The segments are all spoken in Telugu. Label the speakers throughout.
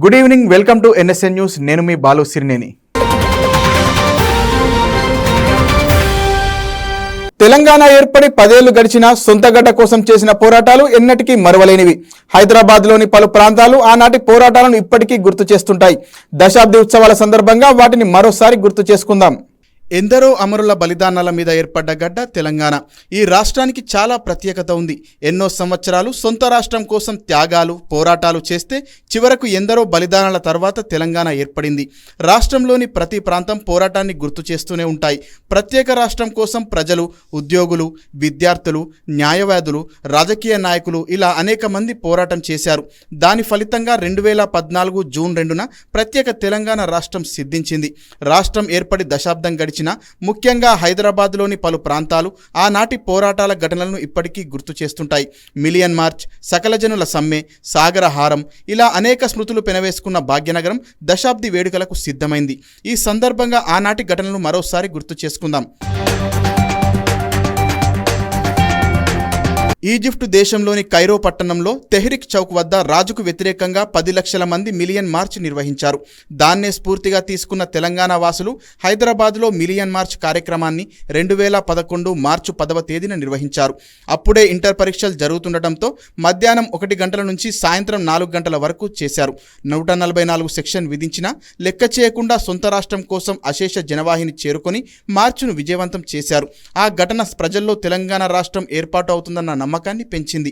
Speaker 1: Good evening, welcome to NSN news. నేను మీ బాలు సిరినేని. తెలంగాణ ఏర్పడి 10 ఏళ్లు గడిచిన సొంత గడ్డ కోసం చేసిన పోరాటాలు ఎన్నటికీ మరువలేనివి. హైదరాబాద్లోని పలు ప్రాంతాలు ఆనాటి పోరాటాలను ఇప్పటికీ గుర్తు చేస్తుంటాయి. దశాబ్ది ఉత్సవాల సందర్భంగా వాటిని మరోసారి గుర్తు చేసుకుందాం. ఎందరో అమరుల బలిదానాల మీద ఏర్పడ్డ గడ్డ తెలంగాణ. ఈ రాష్ట్రానికి చాలా ప్రత్యేకత ఉంది. ఎన్నో సంవత్సరాలు సొంత రాష్ట్రం కోసం త్యాగాలు, పోరాటాలు చేస్తే చివరకు ఎందరో బలిదానాల తర్వాత తెలంగాణ ఏర్పడింది. రాష్ట్రంలోని ప్రతి ప్రాంతం పోరాటాన్ని గుర్తు చేస్తూనే ఉంటాయి. ప్రత్యేక రాష్ట్రం కోసం ప్రజలు, ఉద్యోగులు, విద్యార్థులు, న్యాయవాదులు, రాజకీయ నాయకులు ఇలా అనేక మంది పోరాటం చేశారు. దాని ఫలితంగా 2014 జూన్ 2న ప్రత్యేక తెలంగాణ రాష్ట్రం సిద్ధించింది. రాష్ట్రం ఏర్పడి దశాబ్దం గడిచిన ముఖ్యంగా హైదరాబాద్లోని పలు ప్రాంతాలు ఆనాటి పోరాటాల ఘటనలను ఇప్పటికీ గుర్తు చేస్తుంటాయి. మిలియన్ మార్చ్, సకల జనుల సమ్మె, సాగరహారం ఇలా అనేక స్మృతులు పెనవేసుకున్న భాగ్యనగరం దశాబ్ది వేడుకలకు సిద్ధమైంది. ఈ సందర్భంగా ఆనాటి ఘటనలను మరోసారి గుర్తు చేసుకుందాం. ఈజిప్ట్ దేశంలోని కైరో పట్టణంలో తెహ్రిక్ చౌక్ వద్ద రాజుకు వ్యతిరేకంగా 10 లక్షల మంది మిలియన్ మార్చ్ నిర్వహించారు. దాన్నే స్ఫూర్తిగా తీసుకున్న తెలంగాణ వాసులు హైదరాబాద్లో మిలియన్ మార్చ్ కార్యక్రమాన్ని 2011 మార్చి 10వ తేదీన నిర్వహించారు. అప్పుడే ఇంటర్ పరీక్షలు జరుగుతుండటంతో మధ్యాహ్నం 1 గంటల నుంచి సాయంత్రం 4 గంటల వరకు చేశారు. 144 సెక్షన్ విధించినా లెక్క చేయకుండా సొంత రాష్ట్రం కోసం అశేష జనవాహిని చేరుకొని మార్చును విజయవంతం చేశారు. ఆ ఘటన ప్రజల్లో తెలంగాణ రాష్ట్రం ఏర్పాటు అవుతుందన్న నమ్మకాన్ని పెంచింది.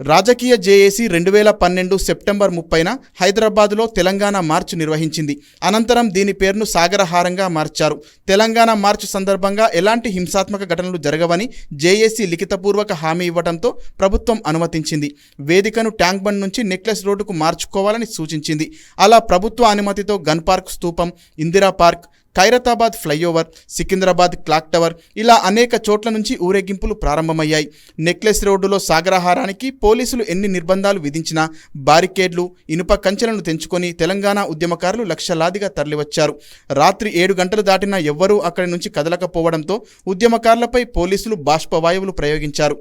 Speaker 1: రాజకీయ జేఏసీ 2012 సెప్టెంబర్ 30న హైదరాబాద్లో తెలంగాణ మార్చ్ నిర్వహించింది. అనంతరం దీని పేరును సాగరహారంగా మార్చారు. తెలంగాణ మార్చ్ సందర్భంగా ఎలాంటి హింసాత్మక ఘటనలు జరగవని జేఏసీ లిఖితపూర్వక హామీ ఇవ్వడంతో ప్రభుత్వం అనుమతించింది. వేదికను ట్యాంక్ బండ్ నుంచి నెక్లెస్ రోడ్డుకు మార్చుకోవాలని సూచించింది. అలా ప్రభుత్వ అనుమతితో గన్ పార్క్ స్తూపం, Indira park, Khairatabad flyover, Secunderabad clock tower ఇలా అనేక చోట్ల నుంచి ఊరేగింపులు ప్రారంభమయ్యాయి. నెక్లెస్ రోడ్డులో సాగరహారానికి పోలీసులు ఎన్ని నిర్బంధాలు విధించినా బారికేడ్లు, ఇనుప కంచెలను తెంచుకొని తెలంగాణ ఉద్యమకారులు లక్షలాదిగా తరలివచ్చారు. రాత్రి 7 గంటలు దాటినా ఎవ్వరూ అక్కడి నుంచి కదలకపోవడంతో ఉద్యమకారులపై పోలీసులు బాష్పవాయువులు ప్రయోగించారు.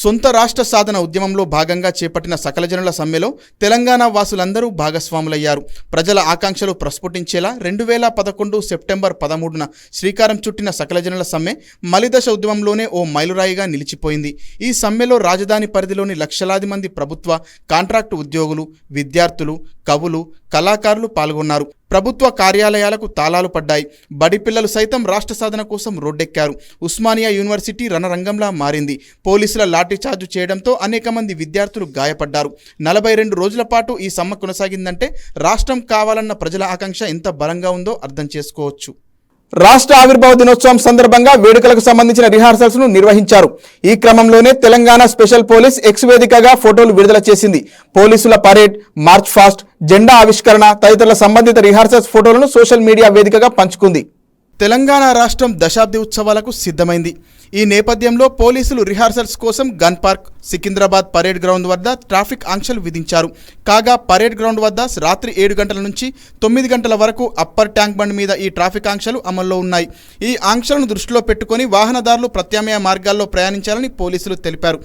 Speaker 1: సొంత రాష్ట్ర సాధన ఉద్యమంలో భాగంగా చేపట్టిన సకల జనుల సమ్మెలో తెలంగాణ వాసులందరూ భాగస్వాములయ్యారు. ప్రజల ఆకాంక్షలు ప్రస్ఫుటించేలా 2011 సెప్టెంబర్ 13న శ్రీకారం చుట్టిన సకల జనుల సమ్మె మలిదశ ఉద్యమంలోనే ఓ మైలురాయిగా నిలిచిపోయింది. ఈ సమ్మెలో రాజధాని పరిధిలోని లక్షలాది మంది ప్రభుత్వ, కాంట్రాక్టు ఉద్యోగులు, విద్యార్థులు, కవులు, కళాకారులు పాల్గొన్నారు. ప్రభుత్వ కార్యాలయాలకు తాళాలు పడ్డాయి. బడి పిల్లలు సైతం రాష్ట్ర సాధన కోసం రోడ్డెక్కారు. ఉస్మానియా యూనివర్సిటీ రణరంగంలా మారింది. పోలీసుల లాఠీచార్జు చేయడంతో అనేక మంది విద్యార్థులు గాయపడ్డారు. 42 రోజుల పాటు ఈ సమ్మె కొనసాగిందంటే రాష్ట్రం కావాలన్న ప్రజల ఆకాంక్ష ఎంత బలంగా ఉందో అర్థం చేసుకోవచ్చు. రాష్ట్ర ఆవిర్భావ దినోత్సవం సందర్భంగా వేడుకలకు సంబంధించిన రిహార్సల్స్ ను నిర్వహించారు. ఈ క్రమంలోనే తెలంగాణ స్పెషల్ పోలీస్ ఎక్స్ వేదికగా ఫోటోలు విడుదల చేసింది. పోలీసుల పరేడ్, మార్చ్ ఫాస్ట్, జెండా ఆవిష్కరణ తదితరుల సంబంధిత రిహార్సల్స్ ఫోటోలను సోషల్ మీడియా వేదికగా పంచుకుంది. తెలంగాణ రాష్ట్రం దశాబ్ది ఉత్సవాలకు సిద్ధమైంది. ఈ నేపథ్యంలో పోలీసులు రిహార్సల్స్ కోసం gun park, Secunderabad parade ground వద్ద ట్రాఫిక్ ఆంక్షలు విధించారు. కాగా పరేడ్ గ్రౌండ్ వద్ద రాత్రి 7 గంటల నుంచి 9 గంటల వరకు అప్పర్ ట్యాంక్ బండ్ మీద ఈ ట్రాఫిక్ ఆంక్షలు అమల్లో ఉన్నాయి. ఈ ఆంక్షలను దృష్టిలో పెట్టుకుని వాహనదారులు ప్రత్యామ్నాయ మార్గాల్లో ప్రయాణించాలని పోలీసులు తెలిపారు.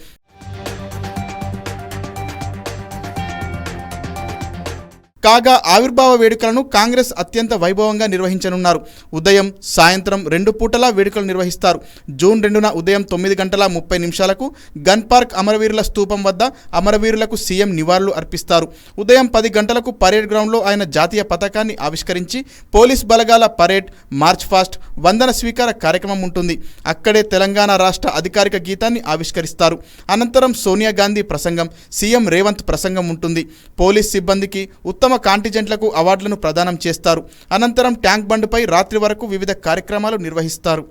Speaker 1: కాగా ఆవిర్భావ వేడుకలను కాంగ్రెస్ అత్యంత వైభవంగా నిర్వహించనున్నారు. ఉదయం, సాయంత్రం 2 పూటలా వేడుకలు నిర్వహిస్తారు. జూన్ 2న ఉదయం 9:30 గన్ పార్క్ అమరవీరుల స్తూపం వద్ద అమరవీరులకు సీఎం నివాళులు అర్పిస్తారు. ఉదయం 10 గంటలకు పరేడ్ గ్రౌండ్లో ఆయన జాతీయ పతాకాన్ని ఆవిష్కరించి పోలీస్ బలగాల పరేడ్, మార్చ్ ఫాస్ట్, వందన స్వీకార కార్యక్రమం ఉంటుంది. అక్కడే తెలంగాణ రాష్ట్ర అధికారిక గీతాన్ని ఆవిష్కరిస్తారు. అనంతరం సోనియా గాంధీ ప్రసంగం, సీఎం రేవంత్ ప్రసంగం ఉంటుంది. పోలీస్ సిబ్బందికి, ఉత్తమ కాంటిజెంట్లకు అవార్డులను ప్రదానం చేస్తారు. అనంతరం ట్యాంక్ బండ్పై రాత్రి వరకు వివిధ కార్యక్రమాలు నిర్వహిస్తారు.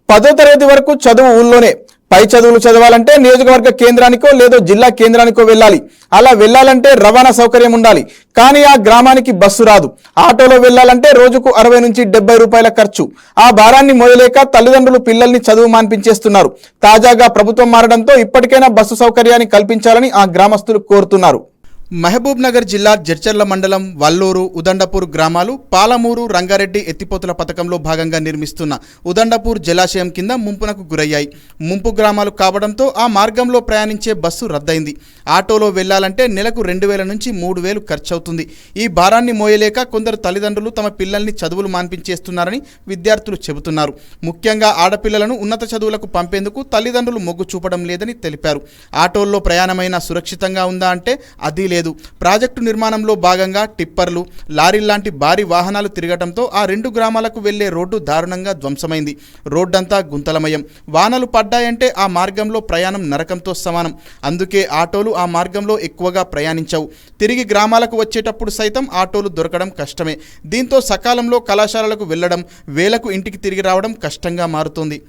Speaker 1: 10వ తరగతి వరకు చదువు ఊళ్ళోనే. పై చదువులు చదవాలంటే నియోజకవర్గ కేంద్రానికో లేదో జిల్లా కేంద్రానికో వెళ్ళాలి. అలా వెళ్ళాలంటే రవాణా సౌకర్యం ఉండాలి. కానీ ఆ గ్రామానికి బస్సు రాదు. ఆటోలో వెళ్ళాలంటే రోజుకు 60 నుంచి 70 రూపాయల ఖర్చు. ఆ భారాన్ని మోయలేక తల్లిదండ్రులు పిల్లల్ని చదువు మాన్పించేస్తున్నారు. తాజాగా ప్రభుత్వం మారడంతో ఇప్పటికైనా బస్సు సౌకర్యాన్ని కల్పించాలని ఆ గ్రామస్తులు కోరుతున్నారు. మహబూబ్ నగర్ జిల్లా జడ్చర్ల మండలం వల్లూరు ఉదండపూర్ గ్రామాలు పాలమూరు రంగారెడ్డి ఎత్తిపోతల పథకంలో భాగంగా నిర్మిస్తున్న ఉదండపూర్ జలాశయం కింద ముంపునకు గురయ్యాయి. ముంపు గ్రామాలు కావడంతో ఆ మార్గంలో ప్రయాణించే బస్సు రద్దయింది. ఆటోలో వెళ్లాలంటే నెలకు 2,000 నుంచి 3,000 ఖర్చవుతుంది. ఈ భారాన్ని మోయలేక కొందరు తల్లిదండ్రులు తమ పిల్లల్ని చదువులు మాన్పించేస్తున్నారని విద్యార్థులు చెబుతున్నారు. ముఖ్యంగా ఆడపిల్లలను ఉన్నత చదువులకు పంపేందుకు తల్లిదండ్రులు మొగ్గు చూపడం లేదని తెలిపారు. ఆటోల్లో ప్రయాణమైనా సురక్షితంగా ఉందా అంటే అది లేదు. ప్రాజెక్టు నిర్మాణంలో భాగంగా టిప్పర్లు, లారీల్లాంటి భారీ వాహనాలు తిరగటంతో ఆ 2 గ్రామాలకు వెళ్లే రోడ్డు దారుణంగా ధ్వంసమైంది. రోడ్డంతా గుంతలమయం. వానలు పడ్డాయంటే ఆ మార్గంలో ప్రయాణం నరకంతో సమానం. అందుకే ఆటోలు ఆ మార్గంలో ఎక్కువగా ప్రయాణించవు. తిరిగి గ్రామాలకు వచ్చేటప్పుడు సైతం ఆటోలు దొరకడం కష్టమే. దీంతో సకాలంలో కళాశాలలకు వెళ్లడం, వేలకు ఇంటికి తిరిగి రావడం కష్టంగా మారుతోంది.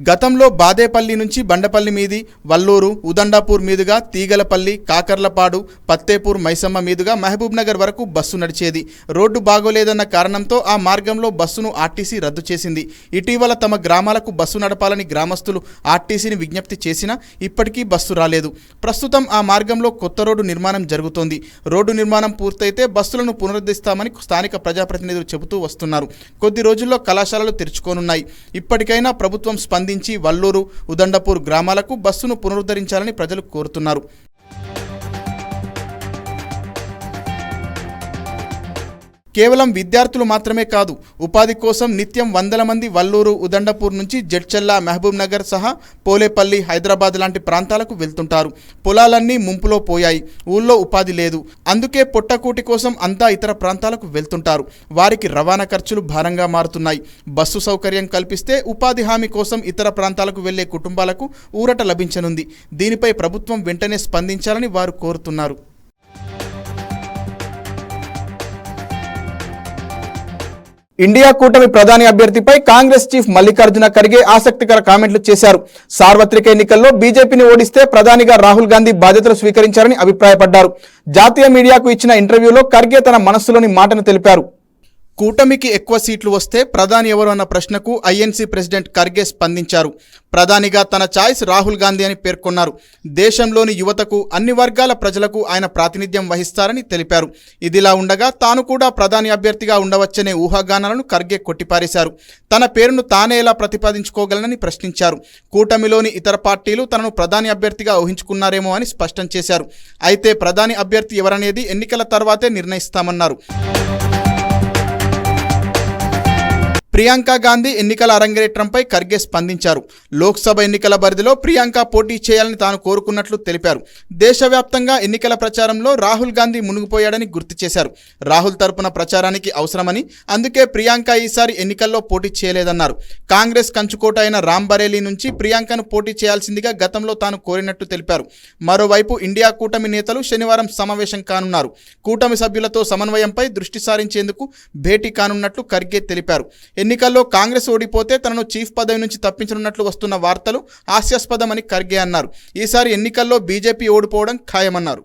Speaker 1: గతంలో బాదేపల్లి నుంచి బండపల్లి మీది వల్లూరు ఉదండాపూర్ మీదుగా తీగలపల్లి, కాకర్లపాడు, పత్తేపూర్, మైసమ్మ మీదుగా మహబూబ్ నగర్ వరకు బస్సు నడిచేది. రోడ్డు బాగోలేదన్న కారణంతో ఆ మార్గంలో బస్సును ఆర్టీసీ రద్దు చేసింది. ఇటీవల తమ గ్రామాలకు బస్సు నడపాలని గ్రామస్తులు ఆర్టీసీని విజ్ఞప్తి చేసినా ఇప్పటికీ బస్సు రాలేదు. ప్రస్తుతం ఆ మార్గంలో కొత్త రోడ్డు నిర్మాణం జరుగుతోంది. రోడ్డు నిర్మాణం పూర్తయితే బస్సులను పునరుద్ధరిస్తామని స్థానిక ప్రజాప్రతినిధులు చెబుతూ వస్తున్నారు. కొద్ది రోజుల్లో కళాశాలలు తెరుచుకోనున్నాయి. ఇప్పటికైనా ప్రభుత్వం స్పందించి వల్లూరు ఉదండపూర్ గ్రామాలకు బస్సును పునరుద్ధరించాలని ప్రజలు కోరుతున్నారు. కేవలం విద్యార్థులు మాత్రమే కాదు, ఉపాధి కోసం నిత్యం వందల మంది వల్లూరు ఉదండపూర్ నుంచి జడ్చర్ల, మహబూబ్ నగర్ సహా పోలేపల్లి, హైదరాబాద్ లాంటి ప్రాంతాలకు వెళ్తుంటారు. పొలాలన్నీ ముంపులో పోయాయి. ఊళ్ళో ఉపాధి లేదు. అందుకే పొట్టకూటి కోసం అంతా ఇతర ప్రాంతాలకు వెళ్తుంటారు. వారికి రవాణా ఖర్చులు భారంగా మారుతున్నాయి. బస్సు సౌకర్యం కల్పిస్తే ఉపాధి హామీ కోసం ఇతర ప్రాంతాలకు వెళ్లే కుటుంబాలకు ఊరట లభించనుంది. దీనిపై ప్రభుత్వం వెంటనే స్పందించాలని వారు కోరుతున్నారు. ఇండియా కూటమి ప్రధాని అభ్యర్థిపై కాంగ్రెస్ చీఫ్ మల్లికార్జున ఖర్గే ఆసక్తికర కామెంట్లు చేశారు. సార్వత్రిక ఎన్నికల్లో బీజేపీని ఓడిస్తే ప్రధానిగా రాహుల్ గాంధీ బాధ్యతలు స్వీకరించారని అభిప్రాయపడ్డారు. జాతీయ మీడియాకు ఇచ్చిన ఇంటర్వ్యూలో ఖర్గే తన మనస్సులోని మాటను తెలిపారు. కూటమికి ఎక్కువ సీట్లు వస్తే ప్రధాని ఎవరు అన్న ప్రశ్నకు ఐఎన్సీ ప్రెసిడెంట్ ఖర్గే స్పందించారు. ప్రధానిగా తన ఛాయిస్ రాహుల్ గాంధీ అని పేర్కొన్నారు. దేశంలోని యువతకు, అన్ని వర్గాల ప్రజలకు ఆయన ప్రాతినిధ్యం వహిస్తారని తెలిపారు. ఇదిలా ఉండగా తాను కూడా ప్రధాని అభ్యర్థిగా ఉండవచ్చనే ఊహాగానాలను ఖర్గే కొట్టిపారేశారు. తన పేరును తానే ఎలా ప్రతిపాదించుకోగలనని ప్రశ్నించారు. కూటమిలోని ఇతర పార్టీలు తనను ప్రధాని అభ్యర్థిగా ఊహించుకున్నారేమో అని స్పష్టం చేశారు. అయితే ప్రధాని అభ్యర్థి ఎవరనేది ఎన్నికల తర్వాతే నిర్ణయిస్తామన్నారు. ప్రియాంక గాంధీ ఎన్నికల అరంగేట్రంపై ఖర్గే స్పందించారు. లోక్సభ ఎన్నికల బరిధిలో ప్రియాంక పోటీ చేయాలని తాను కోరుకున్నట్లు తెలిపారు. దేశవ్యాప్తంగా ఎన్నికల ప్రచారంలో రాహుల్ గాంధీ మునిగిపోయాడని గుర్తు చేశారు. రాహుల్ తరపున ప్రచారానికి అవసరమని, అందుకే ప్రియాంక ఈసారి ఎన్నికల్లో పోటీ చేయలేదన్నారు. కాంగ్రెస్ కంచుకోట అయిన రాంబరేలీ నుంచి ప్రియాంకను పోటీ చేయాల్సిందిగా గతంలో తాను కోరినట్టు తెలిపారు. మరోవైపు ఇండియా కూటమి నేతలు శనివారం సమావేశం కానున్నారు. కూటమి సభ్యులతో సమన్వయంపై దృష్టి సారించేందుకు భేటీ కానున్నట్లు ఖర్గే తెలిపారు. ఎన్నికల్లో కాంగ్రెస్ ఓడిపోతే తనను చీఫ్ పదవి నుంచి తప్పించనున్నట్లు వస్తున్న వార్తలు హాస్యాస్పదమని ఖర్గే అన్నారు. ఈసారి ఎన్నికల్లో బీజేపీ ఓడిపోవడం ఖాయమన్నారు.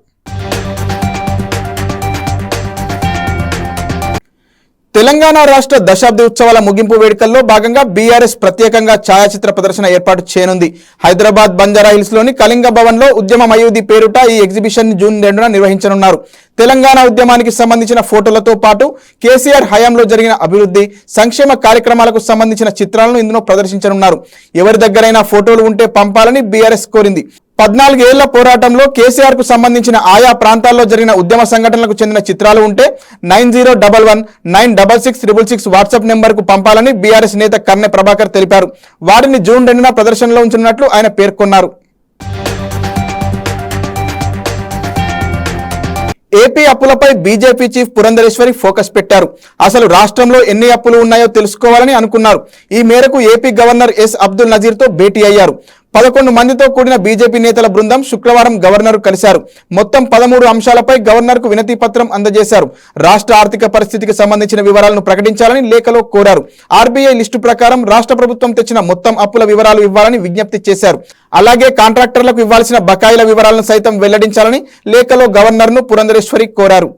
Speaker 1: తెలంగాణ రాష్ట్ర దశాబ్ది ఉత్సవాల ముగింపు వేడుకల్లో భాగంగా బీఆర్ఎస్ ప్రత్యేకంగా ఛాయాచిత్ర ప్రదర్శన ఏర్పాటు చేయనుంది. హైదరాబాద్ బంజారాహిల్స్ లోని కళింగ భవన్ లో ఉద్యమం అయోధ్య పేరుట ఈ ఎగ్జిబిషన్ జూన్ 2న నిర్వహించనున్నారు. తెలంగాణ ఉద్యమానికి సంబంధించిన ఫోటోలతో పాటు కేసీఆర్ హయాంలో జరిగిన అభివృద్ధి, సంక్షేమ కార్యక్రమాలకు సంబంధించిన చిత్రాలను ఇందులో ప్రదర్శించనున్నారు. ఎవరి దగ్గరైనా ఫోటోలు ఉంటే పంపాలని బీఆర్ఎస్ కోరింది. 14 ఏళ్ల పోరాటంలో కేసీఆర్ కు సంబంధించిన ఆయా ప్రాంతాల్లో జరిగిన ఉద్యమ సంఘటనలకు చెందిన చిత్రాలు ఉంటే 9011966666 వాట్సాప్ నెంబర్కు పంపాలని బీఆర్ఎస్ నేత కర్నె ప్రభాకర్ తెలిపారు. వారిని జూన్ 2న ప్రదర్శనలో ఉంచనున్నట్లు ఆయన పేర్కొన్నారు. ఏపీ అప్పులపై బీజేపీ చీఫ్ పురంధరేశ్వరి ఫోకస్ పెట్టారు. అసలు రాష్ట్రంలో ఎన్ని అప్పులు ఉన్నాయో తెలుసుకోవాలని అనుకున్నారు. ఈ మేరకు ఏపీ గవర్నర్ ఎస్ అబ్దుల్ నజీర్తో భేటీ అయ్యారు. 11 మందితో కూడిన బీజేపీ నేతల బృందం శుక్రవారం గవర్నర్ కలిశారు. మొత్తం 13 అంశాలపై గవర్నర్కు వినతి పత్రం అందజేశారు. రాష్ట్ర ఆర్థిక పరిస్థితికి సంబంధించిన వివరాలను ప్రకటించాలని లేఖలో కోరారు. ఆర్బీఐ లిస్టు ప్రకారం రాష్ట్ర ప్రభుత్వం తెచ్చిన మొత్తం అప్పుల వివరాలు ఇవ్వాలని విజ్ఞప్తి చేశారు. అలాగే కాంట్రాక్టర్లకు ఇవ్వాల్సిన బకాయిల వివరాలను సైతం వెల్లడించాలని లేఖలో గవర్నర్ను పురంధరేశ్వరి కోరారు.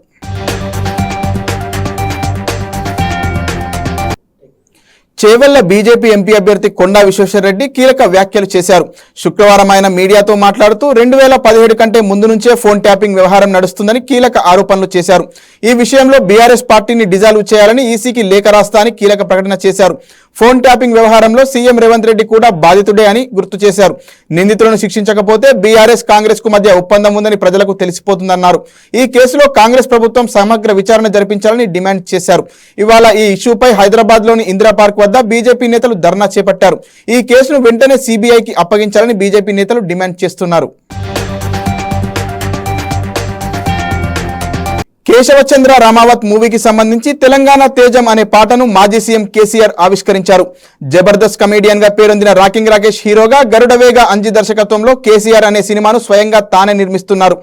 Speaker 1: చేవెళ్ల బీజేపీ ఎంపీ అభ్యర్థి కొండా విశ్వేశ్వరరెడ్డి కీలక వ్యాఖ్యలు చేశారు. శుక్రవారం ఆయన మీడియాతో మాట్లాడుతూ 2017 కంటే ముందు నుంచే ఫోన్ ట్యాపింగ్ వ్యవహారం నడుస్తుందని కీలక ఆరోపణలు చేశారు. ఈ విషయంలో బీఆర్ఎస్ పార్టీని డిజాల్వ్ చేయాలని ఈసీకి లేఖ రాస్తా అని కీలక ప్రకటన చేశారు. ఫోన్ ట్యాపింగ్ వ్యవహారంలో సీఎం రేవంత్ రెడ్డి కూడా బాధితుడే అని గుర్తు చేశారు. నిందితులను శిక్షించకపోతే బీఆర్ఎస్ కాంగ్రెస్ కు మధ్య ఒప్పందం ఉందని ప్రజలకు తెలిసిపోతుందన్నారు. ఈ కేసులో కాంగ్రెస్ ప్రభుత్వం సమగ్ర విచారణ జరిపించాలని డిమాండ్ చేశారు. ఇవాళ ఈ ఇష్యూపై హైదరాబాద్ లోని ఇందిరా పార్క్ వద్ద బీజేపీ నేతలు ధర్నా చేపట్టారు. ఈ కేసును వెంటనే సీబీఐకి అప్పగించాలని బీజేపీ నేతలు డిమాండ్ చేస్తున్నారు. కేశవచంద్ర రామావత్ మూవీకి సంబంధించి తెలంగాణ తేజం అనే పాటను మాజీ సీఎం కేసీఆర్ ఆవిష్కరించారు. జబర్దస్త్ కమేడియన్ గా పేరొందిన రాకింగ్ రాకేష్ హీరోగా గరుడవేగ అంజి దర్శకత్వంలో కేసీఆర్ అనే సినిమాను స్వయంగా తానే నిర్మిస్తున్నారు.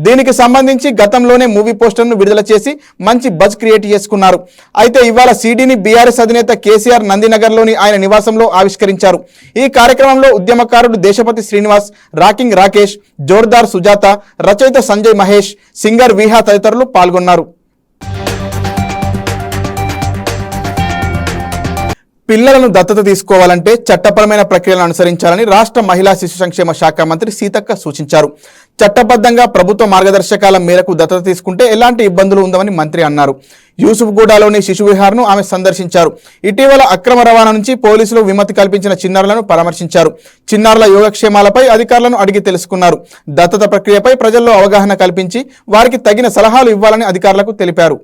Speaker 1: దీనికి సంబంధించి గతంలోనే మూవీ పోస్టర్ను విడుదల చేసి మంచి బజ్ క్రియేట్ చేసుకున్నారు. అయితే ఇవాళ సీడీని బీఆర్ఎస్ అధినేత కేసీఆర్ నందినగర్లోని ఆయన నివాసంలో ఆవిష్కరించారు. ఈ కార్యక్రమంలో ఉద్యమకారుడు దేశపతి శ్రీనివాస్, రాకింగ్ రాకేష్, జోర్దార్ సుజాత, రచయిత సంజయ్ మహేష్, సింగర్ విహా తదితరులు పాల్గొన్నారు. పిల్లలను దత్తత తీసుకోవాలంటే చట్టపరమైన ప్రక్రియలను అనుసరించాలని రాష్ట్ర మహిళా శిశు సంక్షేమ శాఖ మంత్రి సీతక్క సూచించారు. చట్టబద్ధంగా ప్రభుత్వ మార్గదర్శకాల మేరకు దత్తత తీసుకుంటే ఎలాంటి ఇబ్బందులు ఉండవని మంత్రి అన్నారు. యూసుఫ్గూడలోని శిశు విహార్ను ఆమె సందర్శించారు. ఇటీవల అక్రమ రవాణా నుంచి పోలీసులు విమతి కల్పించిన చిన్నారులను పరామర్శించారు. చిన్నారుల యోగక్షేమాలపై అధికారులను అడిగి తెలుసుకున్నారు. దత్తత ప్రక్రియపై ప్రజల్లో అవగాహన కల్పించి వారికి తగిన సలహాలు ఇవ్వాలని అధికారులకు తెలిపారు.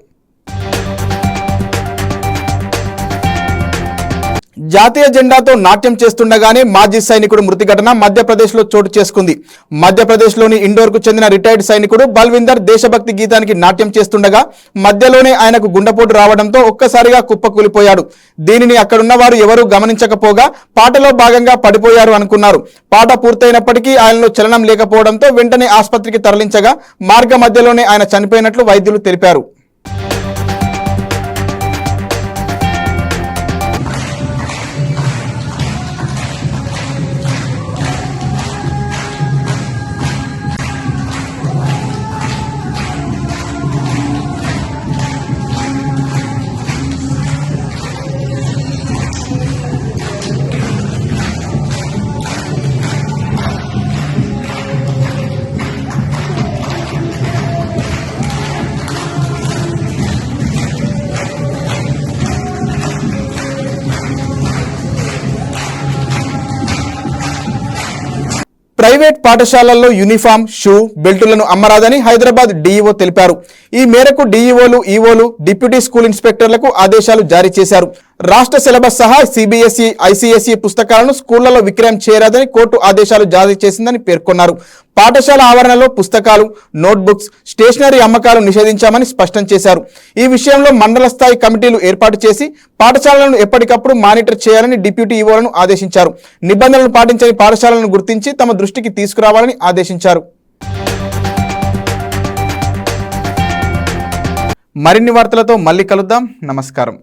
Speaker 1: జాతీయ జెండాతో నాట్యం చేస్తుండగానే మాజీ సైనికుడు మృతి ఘటన మధ్యప్రదేశ్లో చోటు చేసుకుంది. మధ్యప్రదేశ్లోని ఇండోర్కు చెందిన రిటైర్డ్ సైనికుడు బల్విందర్ దేశభక్తి గీతానికి నాట్యం చేస్తుండగా మధ్యలోనే ఆయనకు గుండెపోటు రావడంతో ఒక్కసారిగా కుప్పకూలిపోయాడు. దీనిని అక్కడున్న వారు ఎవరూ గమనించకపోగా పాటలో భాగంగా పడిపోయారు అనుకున్నారు. పాట పూర్తయినప్పటికీ ఆయనలో చలనం లేకపోవడంతో వెంటనే ఆసుపత్రికి తరలించగా మార్గ మధ్యలోనే ఆయన చనిపోయినట్లు వైద్యులు తెలిపారు. ప్రైవేట్ పాఠశాలల్లో యూనిఫామ్, షూ, బెల్టులను అమ్మరాదని హైదరాబాద్ డీఈఓ తెలిపారు. ఈ మేరకు డీఈఓలు, ఈఓలు, డిప్యూటీ స్కూల్ ఇన్స్పెక్టర్లకు ఆదేశాలు జారీ చేశారు. రాష్ట్ర సిలబస్ సహా సిబిఎస్ఈ, ఐసీఎస్ఈ పుస్తకాలను స్కూళ్లలో విక్రయం చేయరాదని కోర్టు ఆదేశాలు జారీ చేసిందని పేర్కొన్నారు. పాఠశాల ఆవరణలో పుస్తకాలు, నోట్బుక్స్, స్టేషనరీ అమ్మకాలు నిషేధించామని స్పష్టం చేశారు. ఈ విషయంలో మండల స్థాయి కమిటీలు ఏర్పాటు చేసి పాఠశాలలను ఎప్పటికప్పుడు మానిటర్ చేయాలని డిప్యూటీ ఈవోలను ఆదేశించారు. నిబంధనలను పాటించని పాఠశాలలను గుర్తించి తమ దృష్టికి తీసుకురావాలని ఆదేశించారు. మరిన్ని వార్తలతో మళ్ళీ కలుద్దాం. నమస్కారం.